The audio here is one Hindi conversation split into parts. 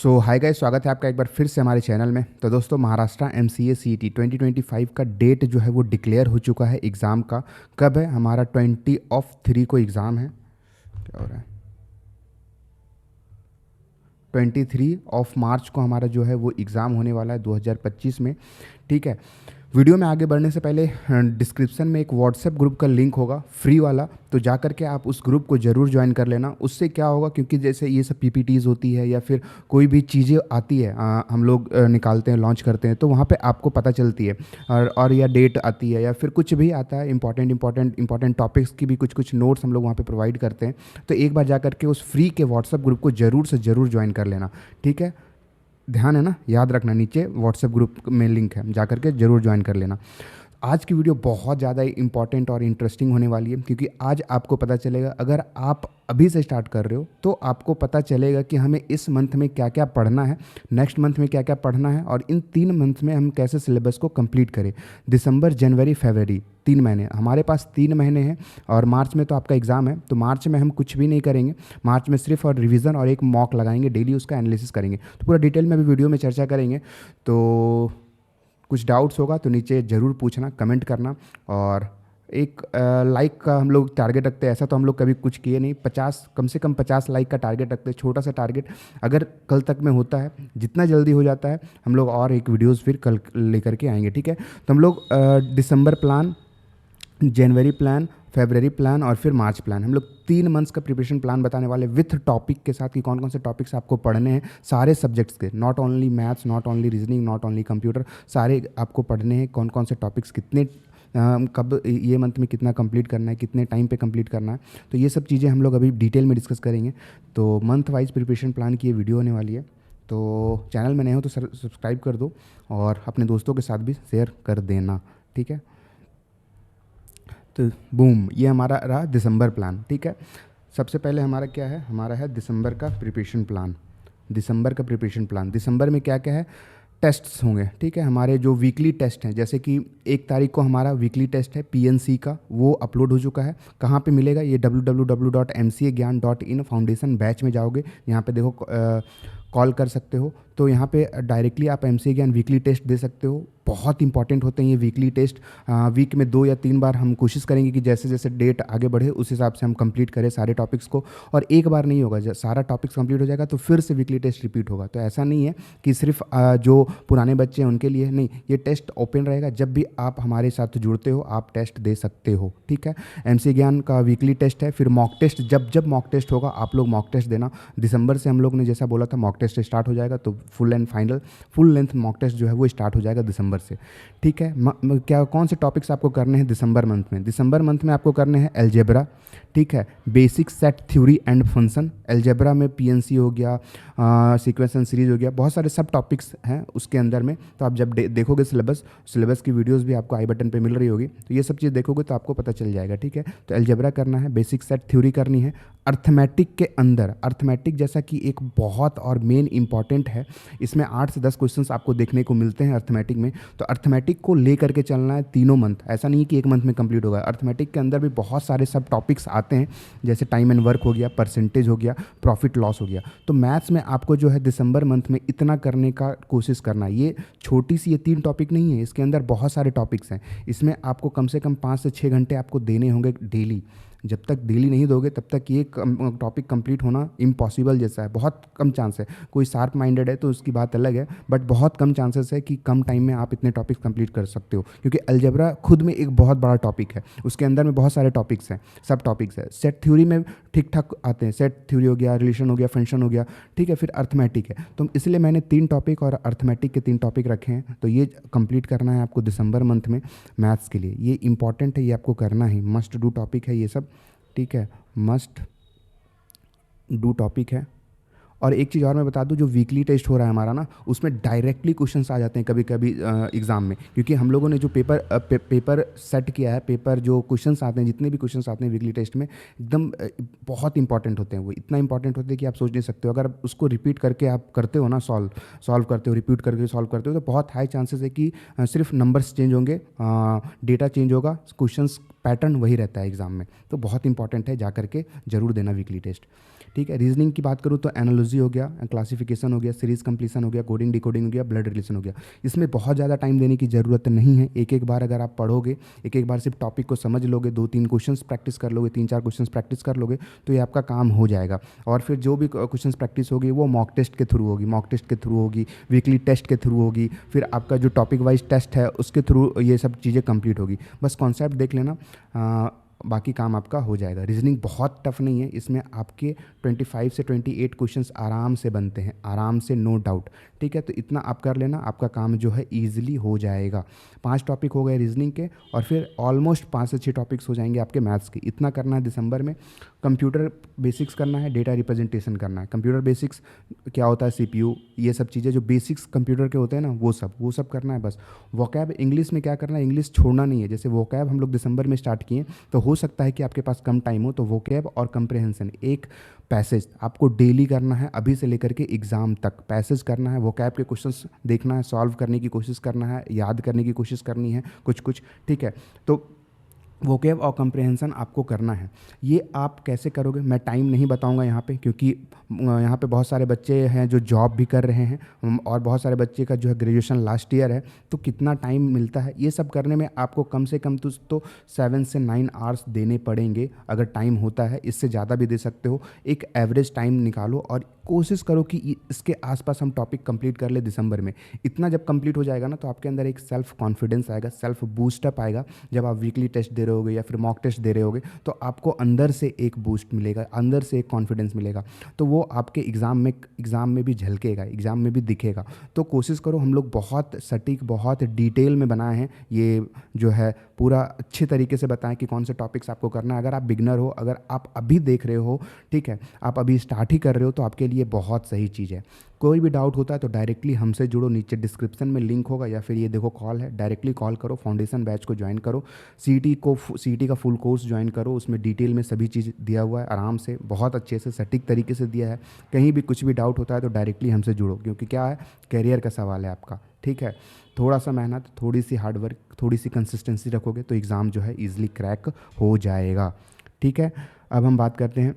सो हाय गाइस, स्वागत है आपका एक बार फिर से हमारे चैनल में। तो दोस्तों, महाराष्ट्र MCA CET 2025 का डेट जो है वो डिक्लेयर हो चुका है एग्ज़ाम का। कब है? हमारा 20/3 को एग्ज़ाम है। क्या हो रहा है? 23 को हमारा जो है वो एग्ज़ाम होने वाला है 2025 में। ठीक है। वीडियो में आगे बढ़ने से पहले डिस्क्रिप्शन में एक व्हाट्सएप ग्रुप का लिंक होगा फ्री वाला, तो जा कर के आप उस ग्रुप को ज़रूर ज्वाइन कर लेना। उससे क्या होगा, क्योंकि जैसे ये सब PPTs होती है या फिर कोई भी चीज़ें आती है, हम लोग निकालते हैं, लॉन्च करते हैं, तो वहाँ पे आपको पता चलती है। और या डेट आती है या फिर कुछ भी आता है, इंपॉर्टेंट टॉपिक्स की भी कुछ नोट्स हम लोग वहाँ पे प्रोवाइड करते हैं। तो एक बार जा कर के उस फ्री के व्हाट्सएप ग्रुप को ज़रूर से ज़रूर ज्वाइन कर लेना। ठीक है, ध्यान है ना, याद रखना, नीचे व्हाट्सएप ग्रुप में लिंक है, जा करके ज़रूर ज्वाइन कर लेना। आज की वीडियो बहुत ज़्यादा इंपॉर्टेंट और इंटरेस्टिंग होने वाली है, क्योंकि आज आपको पता चलेगा, अगर आप अभी से स्टार्ट कर रहे हो तो आपको पता चलेगा कि हमें इस मंथ में क्या क्या पढ़ना है, नेक्स्ट मंथ में क्या क्या पढ़ना है, और इन 3 मंथ में हम कैसे सिलेबस को कंप्लीट करें। दिसंबर, जनवरी, फरवरी, 3 महीने हमारे पास, 3 महीने हैं। और मार्च में तो आपका एग्ज़ाम है, तो मार्च में हम कुछ भी नहीं करेंगे। मार्च में सिर्फ और रिवीजन और एक मॉक लगाएंगे, डेली उसका एनालिसिस करेंगे। तो पूरा डिटेल में भी वीडियो में चर्चा करेंगे। तो कुछ डाउट्स होगा तो नीचे ज़रूर पूछना, कमेंट करना। और एक लाइक का हम लोग टारगेट रखते हैं। ऐसा तो हम लोग कभी कुछ किए नहीं। 50, कम से कम 50 लाइक का टारगेट रखते हैं, छोटा सा टारगेट। अगर कल तक में होता है, जितना जल्दी हो जाता है, हम लोग और एक वीडियोस फिर कल लेकर के आएंगे। ठीक है, तो हम लोग दिसंबर प्लान, जनवरी प्लान, फरवरी प्लान और फिर मार्च प्लान, हम लोग 3 मंथ्स का प्रिपरेशन प्लान बताने वाले विथ टॉपिक के साथ, कि कौन कौन से टॉपिक्स आपको पढ़ने हैं सारे सब्जेक्ट्स के। Not only maths, not only reasoning, not only computer, सारे आपको पढ़ने हैं। कौन कौन से टॉपिक्स कितने कब ये मंथ में कितना कंप्लीट करना है, कितने टाइम पे कंप्लीट करना है, तो ये सब चीज़ें हम लोग अभी डिटेल में डिस्कस करेंगे। तो मंथ वाइज प्रिपरेशन प्लान की ये वीडियो होने वाली है। तो चैनल में नए हो तो सब्सक्राइब कर दो और अपने दोस्तों के साथ भी शेयर कर देना। ठीक है, तो बूम, ये हमारा रहा दिसंबर प्लान। ठीक है, सबसे पहले हमारा क्या है, हमारा है दिसंबर का प्रिपरेशन प्लान। दिसंबर का प्रिपरेशन प्लान, दिसंबर में क्या क्या है, टेस्ट्स होंगे। ठीक है, हमारे जो वीकली टेस्ट हैं, जैसे कि 1 तारीख को हमारा वीकली टेस्ट है PNC का, वो अपलोड हो चुका है। कहाँ पे मिलेगा ये? www.mcagyan.in फाउंडेशन बैच में जाओगे, यहाँ पे देखो कॉल कर सकते हो, तो यहाँ पे डायरेक्टली आप MCA ज्ञान वीकली टेस्ट दे सकते हो। बहुत इंपॉर्टेंट होते हैं ये वीकली टेस्ट। वीक में 2 या 3 बार हम कोशिश करेंगे कि जैसे जैसे डेट आगे बढ़े उस हिसाब से हम कंप्लीट करें सारे टॉपिक्स को। और एक बार नहीं होगा, जब सारा टॉपिक्स कंप्लीट हो जाएगा तो फिर से वीकली टेस्ट रिपीट होगा। तो ऐसा नहीं है कि सिर्फ जो पुराने बच्चे हैं उनके लिए नहीं, ये टेस्ट ओपन रहेगा। जब भी आप हमारे साथ जुड़ते हो आप टेस्ट दे सकते हो। ठीक है, MCA ज्ञान का वीकली टेस्ट है। फिर मॉक टेस्ट, जब मॉक टेस्ट होगा आप लोग मॉक टेस्ट देना। दिसंबर से हम लोग ने जैसा बोला था मॉक टेस्ट स्टार्ट हो जाएगा, तो फुल लेंथ मॉक टेस्ट जो है वो स्टार्ट हो जाएगा दिसंबर से। ठीक है, क्या कौन से टॉपिक्स आपको करने हैं दिसंबर मंथ में? दिसंबर मंथ में आपको करने हैं अलजेब्रा। ठीक है, basic set theory and function. Algebra में PNC हो गया, सीक्वेंस एंड सीरीज हो गया, बहुत सारे सब टॉपिक्स हैं उसके अंदर में। तो आप जब देखोगे सिलेबस की वीडियोस भी आपको आई बटन पे मिल रही होगी, तो ये सब चीज़ देखोगे तो आपको पता चल जाएगा। ठीक है, तो अलजेब्रा करना है, बेसिक सेट थ्योरी करनी है। अर्थमेटिक के अंदर, अर्थमेटिक जैसा कि एक बहुत और मेन इंपॉर्टेंट है, इसमें 8 से 10 क्वेश्चंस आपको देखने को मिलते हैं अर्थमेटिक में। तो अर्थमेटिक को ले करके चलना है 3 मंथ, ऐसा नहीं कि 1 मंथ में कंप्लीट होगा। अर्थमेटिक के अंदर भी बहुत सारे सब टॉपिक्स आते हैं, जैसे टाइम एंड वर्क हो गया, परसेंटेज हो गया, प्रॉफिट लॉस हो गया। तो मैथ्स में आपको जो है दिसंबर मंथ में इतना करने का कोशिश करना है। ये छोटी सी, ये 3 टॉपिक नहीं है, इसके अंदर बहुत सारे टॉपिक्स हैं। इसमें आपको कम से कम 5 से 6 घंटे आपको देने होंगे डेली। जब तक डेली नहीं दोगे तब तक ये टॉपिक कंप्लीट होना इम्पॉसिबल जैसा है, बहुत कम चांस है। कोई शार्प माइंडेड है तो उसकी बात अलग है, बट बहुत कम चांसेस है कि कम टाइम में आप इतने टॉपिक्स कंप्लीट कर सकते हो, क्योंकि अलजेब्रा खुद में एक बहुत बड़ा टॉपिक है। उसके अंदर में बहुत सारे टॉपिक्स हैं, सब टॉपिक्स है। सेट थ्योरी में ठीक ठाक आते हैं, सेट थ्योरी हो गया, रिलेशन हो गया, फंक्शन हो गया। ठीक है, फिर अर्थमेटिक है, तो इसलिए मैंने 3 टॉपिक और अर्थमेटिक के 3 टॉपिक रखे हैं। तो ये कंप्लीट करना है आपको दिसंबर मंथ में मैथ्स के लिए। ये इंपॉर्टेंट है, ये आपको करना है, मस्ट डू टॉपिक है ये सब। ठीक है, मस्ट डू टॉपिक है। और एक चीज़ और मैं बता दूं, जो वीकली टेस्ट हो रहा है हमारा ना, उसमें डायरेक्टली क्वेश्चंस आ जाते हैं कभी कभी एग्ज़ाम में, क्योंकि हम लोगों ने जो पेपर सेट किया है, पेपर जो क्वेश्चंस आते हैं, जितने भी क्वेश्चंस आते हैं वीकली टेस्ट में, एकदम बहुत इंपॉर्टेंट होते हैं। वो इतना इंपॉर्टेंट होते हैं कि आप सोच नहीं सकते हो। अगर उसको रिपीट करके आप करते हो ना, सॉल्व करते हो, रिपीट करके सॉल्व करते हो, तो बहुत हाई चांसेस है कि सिर्फ नंबर्स चेंज होंगे, डेटा चेंज होगा, क्वेश्चंस पैटर्न वही रहता है एग्ज़ाम में। तो बहुत इंपॉर्टेंट है, जा करके ज़रूर देना वीकली टेस्ट। ठीक है। रीजनिंग की बात करूँ तो एनालॉजी हो गया, क्लासिफिकेशन हो गया, सीरीज कंप्लीशन हो गया, कोडिंग डिकोडिंग हो गया, ब्लड रिलेशन हो गया। इसमें बहुत ज़्यादा टाइम देने की ज़रूरत नहीं है। एक एक बार अगर आप पढ़ोगे, एक एक बार सिर्फ टॉपिक को समझ लोगे, 2-3 क्वेश्चंस प्रैक्टिस कर लोगे, 3-4 क्वेश्चंस प्रैक्टिस कर लोगे, तो ये आपका काम हो जाएगा। और फिर जो भी क्वेश्चंस प्रैक्टिस होगी वो मॉक टेस्ट के थ्रू होगी, मॉक टेस्ट के थ्रू होगी, वीकली टेस्ट के थ्रू होगी, फिर आपका जो टॉपिक वाइज टेस्ट है उसके थ्रू ये सब चीज़ें कंप्लीट होगी। बस कॉन्सेप्ट देख लेना, बाकी काम आपका हो जाएगा। रीजनिंग बहुत टफ नहीं है, इसमें आपके 25 से 28 क्वेश्चंस आराम से बनते हैं, आराम से, नो डाउट। ठीक है, तो इतना आप कर लेना, आपका काम जो है ईजिली हो जाएगा। 5 टॉपिक हो गए रीजनिंग के, और फिर ऑलमोस्ट 5 से 6 टॉपिक्स हो जाएंगे आपके मैथ्स के। इतना करना है दिसंबर में। कंप्यूटर बेसिक्स करना है, डेटा रिप्रेजेंटेशन करना है। कंप्यूटर बेसिक्स क्या होता है, सीपीयू, ये सब चीज़ें जो बेसिक्स कंप्यूटर के होते हैं ना, वो सब करना है बस। वोकैब इंग्लिश में क्या करना है, इंग्लिश छोड़ना नहीं है। जैसे वोकैब हम लोग दिसंबर में स्टार्ट किए, तो हो सकता है कि आपके पास कम टाइम हो, तो वोकैब और कंप्रहेंशन, एक पैसेज आपको डेली करना है, अभी से लेकर के एग्ज़ाम तक पैसेज करना है। वोकैब के क्वेश्चंस देखना है, सॉल्व करने की कोशिश करना है, याद करने की कोशिश करनी है कुछ कुछ। ठीक है, तो वोकैब और कंप्रहेंशन आपको करना है। ये आप कैसे करोगे मैं टाइम नहीं बताऊंगा यहाँ पे, क्योंकि यहाँ पे बहुत सारे बच्चे हैं जो जॉब भी कर रहे हैं, और बहुत सारे बच्चे का जो है ग्रेजुएशन लास्ट ईयर है, तो कितना टाइम मिलता है ये सब करने में। आपको कम से कम तो 7 से 9 आवर्स देने पड़ेंगे अगर टाइम होता है, इससे ज़्यादा भी दे सकते हो। एक एवरेज टाइम निकालो और कोशिश करो कि इसके आसपास हम टॉपिक कंप्लीट कर ले दिसंबर में। इतना जब कंप्लीट हो जाएगा ना, तो आपके अंदर एक सेल्फ कॉन्फिडेंस आएगा, सेल्फ बूस्टअप आएगा। जब आप वीकली टेस्ट दे रहे होगे या फिर मॉक टेस्ट दे रहे होगे, तो आपको अंदर से एक बूस्ट मिलेगा, अंदर से एक कॉन्फिडेंस मिलेगा, तो वो आपके एग्ज़ाम में भी झलकेगा, एग्ज़ाम में भी दिखेगा। तो कोशिश करो, हम लोग बहुत सटीक, बहुत डिटेल में बनाए हैं, ये जो है पूरा अच्छे तरीके से बताएं कि कौन से टॉपिक्स आपको करना है। अगर आप बिगनर हो, अगर आप अभी देख रहे हो, ठीक है, आप अभी स्टार्ट ही कर रहे हो, तो आपके लिए बहुत सही चीज़ है। कोई भी डाउट होता है तो डायरेक्टली हमसे जुड़ो, नीचे डिस्क्रिप्शन में लिंक होगा, या फिर ये देखो कॉल है, डायरेक्टली कॉल करो, फाउंडेशन बैच को ज्वाइन करो, सीटी का फुल कोर्स ज्वाइन करो, उसमें डिटेल में सभी चीज़ दिया हुआ है, आराम से, बहुत अच्छे से, सटीक तरीके से दिया है। कहीं भी कुछ भी डाउट होता है तो डायरेक्टली हमसे जुड़ो, क्योंकि क्या है, करियर का सवाल है आपका। ठीक है, थोड़ा सा मेहनत, थोड़ी सी हार्डवर्क, थोड़ी सी कंसिस्टेंसी रखोगे तो एग्ज़ाम जो है ईजिली क्रैक हो जाएगा। ठीक है, अब हम बात करते हैं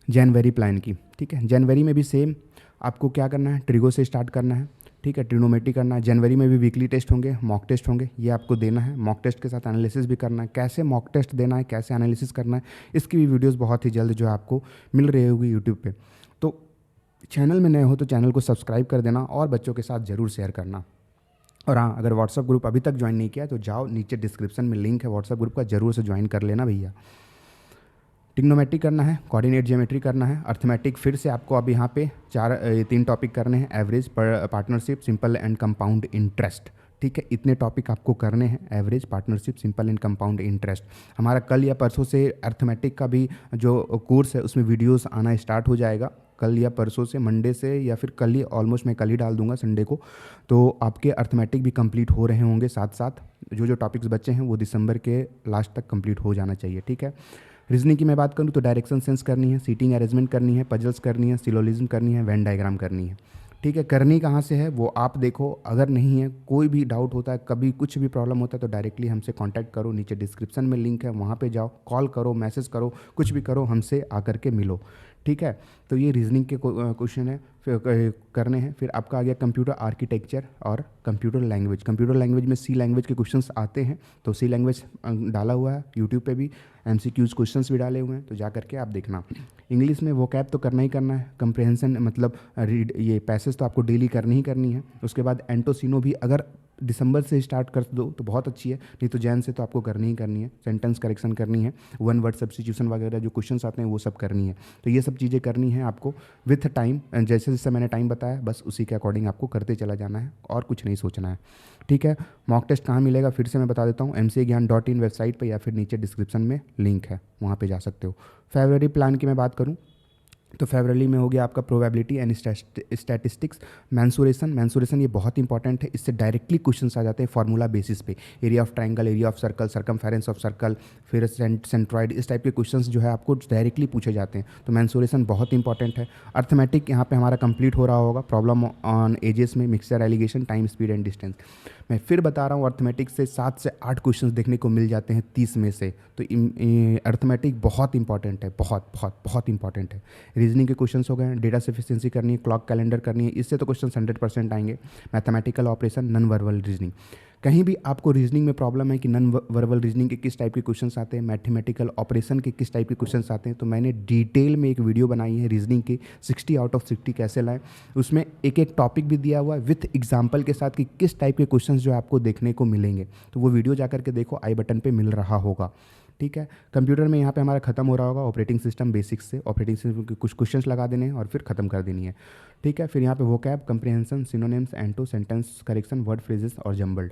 जनवरी प्लान की। ठीक है, जनवरी में भी सेम आपको क्या करना है, ट्रिगो से स्टार्ट करना है। ठीक है, ट्रिग्नोमेट्री करना है। जनवरी में भी वीकली टेस्ट होंगे, मॉक टेस्ट होंगे, ये आपको देना है। मॉक टेस्ट के साथ एनालिसिस भी करना है। कैसे मॉक टेस्ट देना है, कैसे एनालिसिस करना है, इसकी भी वीडियोस बहुत ही जल्द जो है आपको मिल रही होगी यूट्यूब पे। तो चैनल में नए हो तो चैनल को सब्सक्राइब कर देना और बच्चों के साथ ज़रूर शेयर करना। और हाँ, अगर व्हाट्सअप ग्रुप अभी तक ज्वाइन नहीं किया तो जाओ, नीचे डिस्क्रिप्शन में लिंक है व्हाट्सअप ग्रुप का, जरूर से ज्वाइन कर लेना भैया। ट्रिग्नोमेट्री करना है, कोऑर्डिनेट ज्योमेट्री करना है, अर्थमेटिक फिर से आपको अब यहाँ पे 3 टॉपिक करने हैं, average, partnership, simple and compound interest. ठीक है, इतने टॉपिक आपको करने हैं, average, partnership, simple and compound interest. हमारा कल या परसों से अर्थमेटिक का भी जो कोर्स है उसमें वीडियोस आना स्टार्ट हो जाएगा, कल या परसों से, मंडे से, या फिर कल ही, ऑलमोस्ट मैं कल ही डाल दूंगा संडे को। तो आपके अर्थमेटिक भी कंप्लीट हो रहे होंगे साथ साथ। जो टॉपिक्स बचे हैं वो दिसंबर के लास्ट तक कंप्लीट हो जाना चाहिए। ठीक है, रीजनिंग की मैं बात करूँ तो डायरेक्शन सेंस करनी है, सीटिंग अरेंजमेंट करनी है, पजल्स करनी है, सिलोजिज्म करनी है, वेन डायग्राम करनी है। ठीक है, करनी कहाँ से है वो आप देखो, अगर नहीं है, कोई भी डाउट होता है, कभी कुछ भी प्रॉब्लम होता है, तो डायरेक्टली हमसे कांटेक्ट करो, नीचे डिस्क्रिप्शन में लिंक है, वहाँ पे जाओ, कॉल करो, मैसेज करो, कुछ भी करो, हमसे आकर के मिलो। ठीक है, तो ये रीजनिंग के क्वेश्चन है, फिर करने हैं। फिर आपका आ गया कंप्यूटर आर्किटेक्चर और कंप्यूटर लैंग्वेज। कंप्यूटर लैंग्वेज में सी लैंग्वेज के क्वेश्चंस आते हैं, तो सी लैंग्वेज डाला हुआ है यूट्यूब पे भी, MCQs क्वेश्चंस भी डाले हुए हैं, तो जा करके आप देखना। इंग्लिश में वोकैब तो करना ही करना है, कंप्रहेंशन मतलब रीड, ये पैसेज तो आपको डेली करनी ही करनी है। उसके बाद एंटोसिनो भी अगर दिसंबर से स्टार्ट कर दो तो बहुत अच्छी है, नहीं तो जैन से तो आपको करनी ही करनी है। सेंटेंस करेक्शन करनी है, 1 वर्ड सब्स्टिट्यूशन वगैरह जो क्वेश्चंस आते हैं वो सब करनी है। तो ये सब चीज़ें करनी है आपको विथ टाइम, जैसे जैसे मैंने टाइम बताया बस उसी के अकॉर्डिंग आपको करते चला जाना है और कुछ नहीं सोचना है। ठीक है, मॉक टेस्ट कहाँ मिलेगा फिर से मैं बता देता हूँ, mcgyan.in वेबसाइट पर, या फिर नीचे डिस्क्रिप्शन में लिंक है, वहाँ पर जा सकते हो। फरवरी प्लान की मैं बात करूँ तो फेब्रवरी में हो गया आपका प्रोबेबिलिटी एंड स्टैटिस्टिक्स। मैंसुरेशन ये बहुत इंपॉर्टेंट है, इससे डायरेक्टली क्वेश्चंस आ जाते हैं फार्मूला बेसिस पे। Area of triangle, area of circle, circumference of circle, फिर सेंट्रॉइड, इस टाइप के क्वेश्चंस जो है आपको डायरेक्टली पूछे जाते हैं। तो मैंसुरेशन बहुत इंपॉर्टेंट है। अर्थमेटिक यहाँ पे हमारा कंप्लीट हो रहा होगा। प्रॉब्लम ऑन एजेस में mixture, alligation, time, speed and distance. मैं फिर बता रहा हूँ, अर्थमेटिक से 7 से 8 क्वेश्चंस देखने को मिल जाते हैं 30 में से। तो अर्थमेटिक बहुत इंपॉर्टेंट है, बहुत बहुत बहुत इंपॉर्टेंट है। रीजनिंग के क्वेश्चंस हो गए, डेटा सफिशिएंसी करनी है, क्लॉक कैलेंडर करनी है, इससे तो क्वेश्चन 100% आएंगे। Mathematical operation, non verbal reasoning. कहीं भी आपको रीजनिंग में प्रॉब्लम है कि नॉन वर्बल रीजनिंग के किस टाइप के क्वेश्चंस आते हैं, मैथमेटिकल ऑपरेशन के किस टाइप के क्वेश्चंस आते हैं, तो मैंने डिटेल में एक वीडियो बनाई है रीजनिंग के 60 आउट ऑफ 60 कैसे लाएं। उसमें एक एक टॉपिक भी दिया हुआ है विथ एग्जाम्पल के साथ कि किस टाइप के क्वेश्चंस जो आपको देखने को मिलेंगे। तो वो वीडियो जाकर के देखो, आई बटन पर मिल रहा होगा। ठीक है, कंप्यूटर में यहाँ पे हमारा खत्म हो रहा होगा ऑपरेटिंग सिस्टम बेसिक्स से। ऑपरेटिंग सिस्टम के कुछ क्वेश्चंस लगा देने हैं और फिर खत्म कर देनी है। ठीक है, फिर यहाँ पे vocab, comprehension, synonyms, anto, sentence correction, word phrases और जम्बल्ड।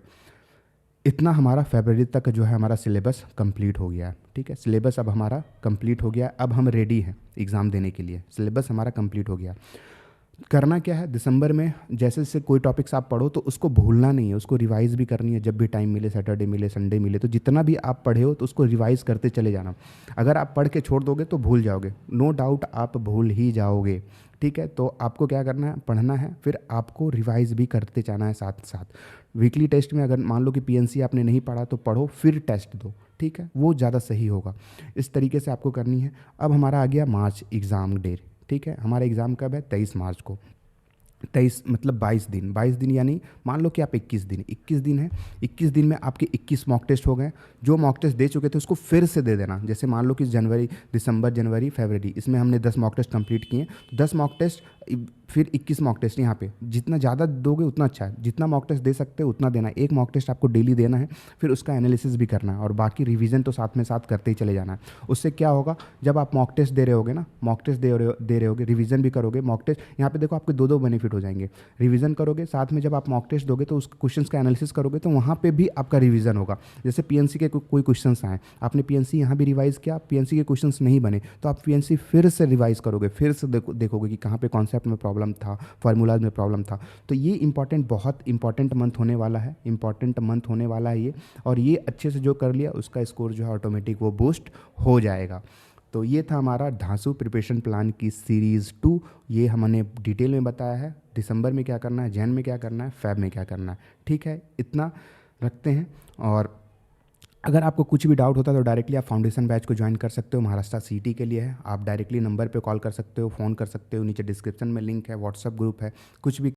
इतना हमारा फरवरी तक जो है हमारा सिलेबस कंप्लीट हो गया है। ठीक है, सिलेबस अब हमारा कंप्लीट हो गया, अब हम रेडी हैं एग्ज़ाम देने के लिए। सिलेबस हमारा कंप्लीट हो गया। करना क्या है, दिसंबर में जैसे जैसे कोई टॉपिक्स आप पढ़ो तो उसको भूलना नहीं है, उसको रिवाइज़ भी करनी है। जब भी टाइम मिले, सैटरडे मिले, संडे मिले, तो जितना भी आप पढ़े हो तो उसको रिवाइज़ करते चले जाना। अगर आप पढ़ के छोड़ दोगे तो भूल जाओगे, नो डाउट आप भूल ही जाओगे। ठीक है, तो आपको क्या करना है, पढ़ना है, फिर आपको रिवाइज़ भी करते जाना है साथ साथ। वीकली टेस्ट में अगर मान लो कि पीएनसी आपने नहीं पढ़ा तो पढ़ो, फिर टेस्ट दो। ठीक है, वो ज़्यादा सही होगा। इस तरीके से आपको करनी है। अब हमारा आ गया मार्च एग्ज़ाम डेट। ठीक है, हमारा एग्ज़ाम कब है, 23 मार्च को। 23 मतलब 22 दिन यानी मान लो कि आप 21 दिन है। 21 दिन में आपके 21 मॉक टेस्ट हो गए। जो मॉक टेस्ट दे चुके थे उसको फिर से दे देना। जैसे मान लो कि दिसंबर, जनवरी, फरवरी, इसमें हमने 10 मॉक टेस्ट कंप्लीट किए। 10 मॉक टेस्ट फिर 21 मॉक टेस्ट। यहाँ पे जितना ज़्यादा दोगे उतना अच्छा है, जितना मॉक टेस्ट दे सकते हो उतना देना है। एक मॉक टेस्ट आपको डेली देना है, फिर उसका एनालिसिस भी करना है और बाकी रिवीजन तो साथ में साथ करते ही चले जाना है। उससे क्या होगा, जब आप मॉक टेस्ट दे रहे होगे ना, मॉक टेस्ट दे रहे होगे, रिवीजन भी करोगे। मॉक टेस्ट यहाँ पे देखो आपके दो बेनिफिट हो जाएंगे। रिवीजन करोगे, साथ में जब आप मॉक टेस्ट दोगे तो उस क्वेश्चन का एनालिसिस करोगे, तो वहाँ पे भी आपका रिवीजन होगा। जैसे पीएनसी के कोई क्वेश्चन आए, आपने पीएनसी यहाँ भी रिवाइज किया, पीएनसी के क्वेश्चन नहीं बने, तो आप पीएनसी फिर से रिवाइज करोगे, फिर से देखोगे कि कहाँ पे कॉन्सेप्ट में प्रॉब्लम था, फार्मूलाज में प्रॉब्लम था। तो ये बहुत इंपॉर्टेंट मंथ होने वाला है, ये। और ये अच्छे से जो कर लिया उसका स्कोर जो है ऑटोमेटिक वो बूस्ट हो जाएगा। तो ये था हमारा धांसू प्रिपरेशन प्लान की सीरीज़ 2। ये हमने डिटेल में बताया है, दिसंबर में क्या करना है, जैन में क्या करना है, फेब में क्या करना है। ठीक है, इतना रखते हैं। और अगर आपको कुछ भी डाउट होता है तो डायरेक्टली आप फाउंडेशन बैच को ज्वाइन कर सकते हो। महाराष्ट्र सीटी के लिए है, आप डायरेक्टली नंबर पे कॉल कर सकते हो, फ़ोन कर सकते हो, नीचे डिस्क्रिप्शन में लिंक है, व्हाट्सअप ग्रुप है, कुछ भी